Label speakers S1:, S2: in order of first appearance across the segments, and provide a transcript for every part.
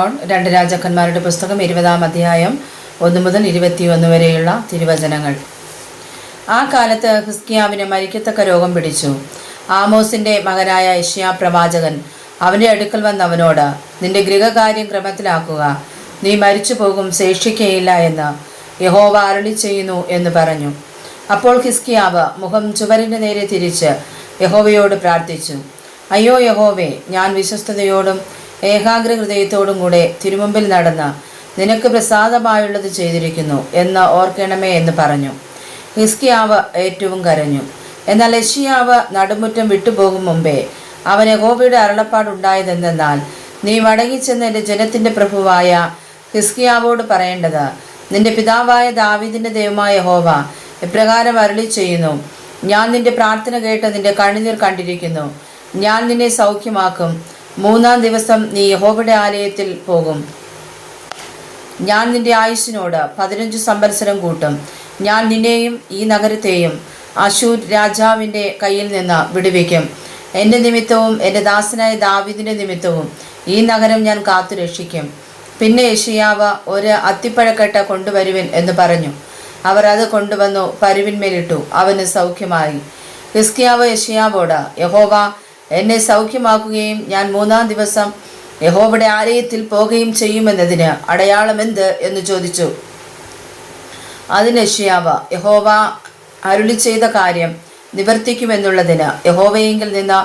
S1: Lord. 2 രാജാക്കന്മാരുടെ പുസ്തകം 20-ാം അധ്യായം 1 മുതൽ 21 വരെയുള്ള തിരുവചനങ്ങൾ. ആ കാലത്ത് ഹിസ്കിയാവിന് മരിക്കത്തക്ക രോഗം പിടിച്ചു. ആമോസിന്റെ മകനായ യെശയ്യാ പ്രവാചകൻ അവന്റെ അടുക്കൽ വന്ന് അവനോട്, നിന്റെ ഗൃഹകാര്യം ക്രമത്തിലാക്കുക, നീ മരിച്ചു പോകും, ശേഷിക്കയില്ല എന്ന് യഹോവ അരുളി ചെയ്യുന്നു എന്ന് പറഞ്ഞു. അപ്പോൾ ഹിസ്കിയാവ് മുഖം ചുവരിന് നേരെ തിരിച്ച് യഹോവയോട് പ്രാർത്ഥിച്ചു. അയ്യോ യഹോവേ, ഞാൻ വിശ്വസ്തയോടും ഏകാഗ്ര ഹൃദയത്തോടും കൂടെ തിരുമുമ്പിൽ നടന്ന് നിനക്ക് പ്രസാദമായുള്ളത് ചെയ്തിരിക്കുന്നു എന്ന് ഓർക്കണമേ എന്ന് പറഞ്ഞു. ഹിസ്കിയാവ് ഏറ്റവും കരഞ്ഞു. എന്നാൽ യെശയ്യാവ് നടുമുറ്റം വിട്ടുപോകും മുമ്പേ അവൻ യഹോവയുടെ അരുളപ്പാടുണ്ടായതെന്നാൽ, നീ മടങ്ങിച്ചെന്ന് എൻ്റെ ജനത്തിൻ്റെ പ്രഭുവായ ഹിസ്കിയാവോട് പറയേണ്ടത്, നിന്റെ പിതാവായ ദാവീദിൻ്റെ ദൈവമായ യഹോവ ഇപ്രകാരം അരുളി ചെയ്യുന്നു, ഞാൻ നിന്റെ പ്രാർത്ഥന കേട്ട് നിന്റെ കണ്ണുനീർ കണ്ടിരിക്കുന്നു. ഞാൻ നിന്നെ സൗഖ്യമാക്കും. 3-ാം ദിവസം നീ യഹോവയുടെ ആലയത്തിൽ പോകും. ഞാൻ നിന്റെ ആയുസ്സിനോട് 15 സംവത്സരം കൂട്ടും. ഞാൻ നിന്നെയും ഈ നഗരത്തെയും അശൂർ രാജാവിൻ്റെ കയ്യിൽ നിന്ന് വിടുവിക്കും. എൻ്റെ നിമിത്തവും എൻ്റെ ദാസനായ ദാവീദിൻ്റെ നിമിത്തവും ഈ നഗരം ഞാൻ കാത്തു രക്ഷിക്കും. പിന്നെ യെശയ്യാവ് ഒരു അത്തിപ്പഴക്കട്ട കൊണ്ടുവരുവിൻ എന്ന് പറഞ്ഞു. അവർ അത് കൊണ്ടുവന്നു പരുവിന്മേലിട്ടു. അവന് സൗഖ്യമായി. ഹിസ്കിയാവ് യെശയ്യാവോട്, യഹോവ എന്നെ സൗഖ്യമാക്കുകയും ഞാൻ 3-ാം ദിവസം യഹോവയുടെ ആലയത്തിൽ പോകുകയും ചെയ്യുമെന്നതിന് അടയാളമെന്ത് എന്ന് ചോദിച്ചു. അതിന് യെശയ്യാവ്, യഹോവ അരുളി ചെയ്ത കാര്യം നിവർത്തിക്കുമെന്നുള്ളതിന് യഹോവയെങ്കിൽ നിന്ന്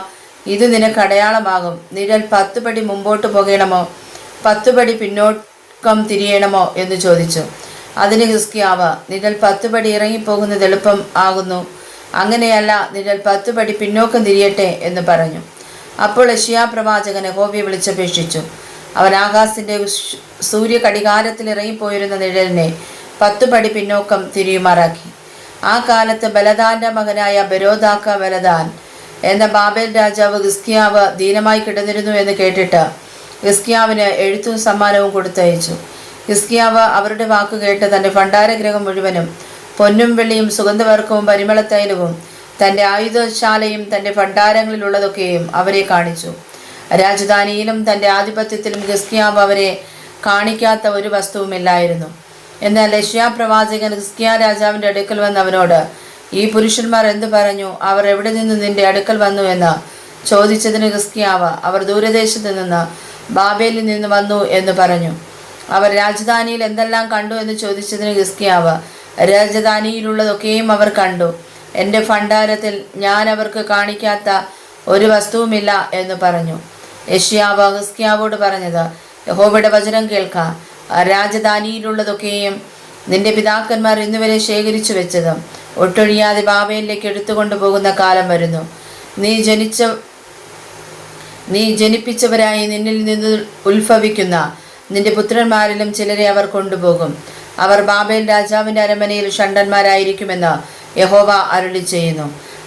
S1: ഇത് നിനക്ക് അടയാളമാകും. നിഴൽ 10 പടി മുമ്പോട്ട് പോകണമോ 10 പടി പിന്നോക്കം തിരിയണമോ എന്ന് ചോദിച്ചു. അതിന് ഹിസ്കിയാവ്, നിഴൽ 10 പടി ഇറങ്ങിപ്പോകുന്നത് എളുപ്പം ആകുന്നു. അങ്ങനെയല്ല, നിഴൽ 10 പടി പിന്നോക്കം തിരിയട്ടെ എന്ന് പറഞ്ഞു. അപ്പോൾ യെശയ്യാ പ്രവാചകൻ യഹോവയെ വിളിച്ചപേക്ഷിച്ചു. അവൻ ആകാശത്തിൻ്റെ സൂര്യകടികാരത്തിൽ ഇറങ്ങിപ്പോയിരുന്ന നിഴലിനെ 10 പടി പിന്നോക്കം തിരിയുമാറാക്കി. ആ കാലത്ത് ബലദാന്റെ മകനായ ബെരോദാക്ക ബലദാൻ എന്ന ബാബേൽ രാജാവ് ഹിസ്കിയാവ് ദീനമായി കിടന്നിരുന്നു എന്ന് കേട്ടിട്ട് ഹിസ്കിയാവിന് എഴുത്തും സമ്മാനവും കൊടുത്തയച്ചു. ഹിസ്കിയാവ് അവരുടെ വാക്ക് കേട്ട് തൻ്റെ ഭണ്ഡാരഗൃഹം മുഴുവനും പൊന്നും വെള്ളിയും സുഗന്ധവർക്കവും പരിമളത്തൈലവും തൻ്റെ ആയുധശാലയും തൻ്റെ ഭണ്ഡാരങ്ങളിലുള്ളതൊക്കെയും അവരെ കാണിച്ചു. രാജധാനിയിലും തൻ്റെ ആധിപത്യത്തിലും ഹിസ്കിയാവ് അവരെ കാണിക്കാത്ത ഒരു വസ്തുവുമില്ലായിരുന്നു. എന്നാൽ യെശയ്യാ പ്രവാചകൻ ഹിസ്കിയാ രാജാവിൻ്റെ അടുക്കൽ വന്ന് അവനോട്, ഈ പുരുഷന്മാർ എന്തു പറഞ്ഞു? അവർ എവിടെ നിന്ന് നിന്റെ അടുക്കൽ വന്നു എന്ന് ചോദിച്ചതിന് ഹിസ്കിയാവ്, അവർ ദൂരദേശത്ത് നിന്ന് ബാബേലിൽ നിന്ന് വന്നു എന്ന് പറഞ്ഞു. അവർ രാജധാനിയിൽ എന്തെല്ലാം കണ്ടു എന്ന് ചോദിച്ചതിന് ഹിസ്കിയാവ്, രാജധാനിയിലുള്ളതൊക്കെയും അവർ കണ്ടു. എൻ്റെ ഭണ്ഡാരത്തിൽ ഞാൻ അവർക്ക് കാണിക്കാത്ത ഒരു വസ്തുവുമില്ല എന്ന് പറഞ്ഞു. യെശയ്യാവ് ഹിസ്കിയാവോട് പറഞ്ഞത്, യഹോവയുടെ വചനം കേൾക്കാം. രാജധാനിയിലുള്ളതൊക്കെയും നിന്റെ പിതാക്കന്മാർ ഇന്നുവരെ ശേഖരിച്ചു വെച്ചതും ഒട്ടൊഴിയാതെ ബാബേലിലേക്ക് എടുത്തുകൊണ്ടു പോകുന്ന കാലം വരുന്നു. നീ ജനിപ്പിച്ചവരായി നിന്നിൽ നിന്ന് ഉത്ഭവിക്കുന്ന നിന്റെ പുത്രന്മാരിലും ചിലരെ അവർ കൊണ്ടുപോകും. അവർ ബാബേൽ രാജാവിൻ്റെ അരമനയിൽ ഷണ്ഡന്മാരായിരിക്കുമെന്ന് യഹോവ അരുളി ചെയ്യുന്നു.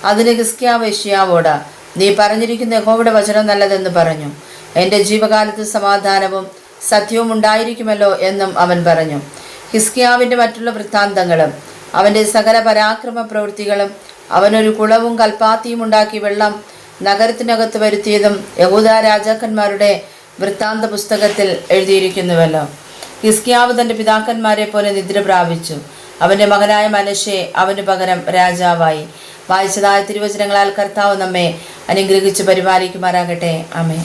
S1: അതിന് ഹിസ്കിയാവ് യെശയ്യാവോട്, നീ പറഞ്ഞിരിക്കുന്ന യഹോവയുടെ വചനം നല്ലതെന്ന് പറഞ്ഞു. എൻ്റെ ജീവകാലത്ത് സമാധാനവും സത്യവും ഉണ്ടായിരിക്കുമല്ലോ എന്നും അവൻ പറഞ്ഞു. ഹിസ്കിയാവിൻ്റെ മറ്റുള്ള വൃത്താന്തങ്ങളും അവൻ്റെ സകല പരാക്രമ പ്രവൃത്തികളും അവനൊരു കുളവും കൽപ്പാത്തിയും ഉണ്ടാക്കി വെള്ളം നഗരത്തിനകത്ത് വരുത്തിയതും യഹൂദാ രാജാക്കന്മാരുടെ വൃത്താന്ത പുസ്തകത്തിൽ എഴുതിയിരിക്കുന്നുവല്ലോ. ഹിസ്കിയാവ് തൻ്റെ പിതാക്കന്മാരെ പോലെ നിദ്ര പ്രാപിച്ചു. അവൻ്റെ മകനായ മനശ്ശെ അവന് പകരം രാജാവായി. വായിച്ചതായ തിരുവചനങ്ങളാൽ കർത്താവ് നമ്മെ അനുഗ്രഹിച്ച് പരിപാലിക്കുമാറാകട്ടെ. ആമേൻ.